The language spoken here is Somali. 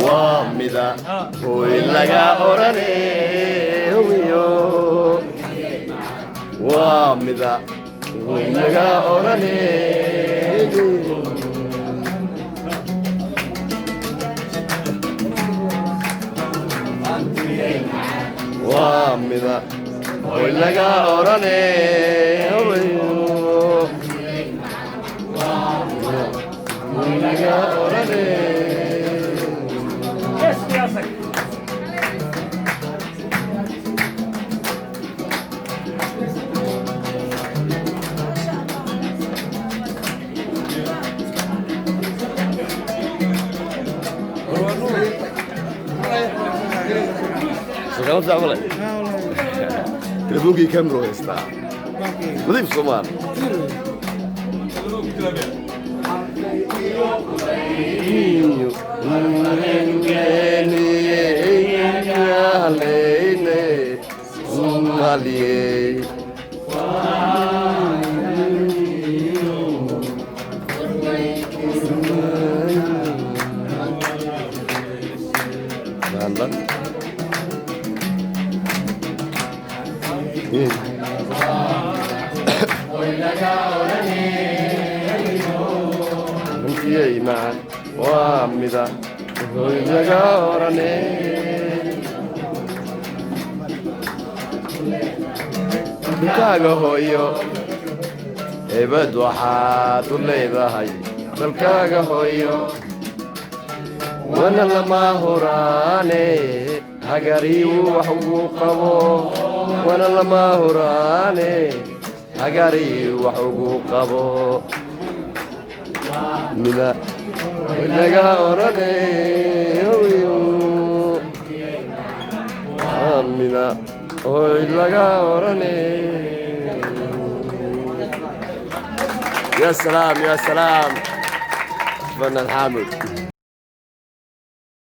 وامدا وإلغا أوراني ويو وامدا وإلغا أوراني وامدا وإلغا أوراني ويو وإلغا أوراني شغال تعمل تلفونكي كاميرا يستا نضيف صومان يا إيمان وامدا ويلغورني dalkaaga hooyo ebad waxaad u leedahay dalkaaga hooyo wana lama huraane hagariibu wax ugu qabo wana lama huraane hagariibu wax ugu qabo mida ilaga orane mida ilaga orane يا سلام يا سلام فنان حامد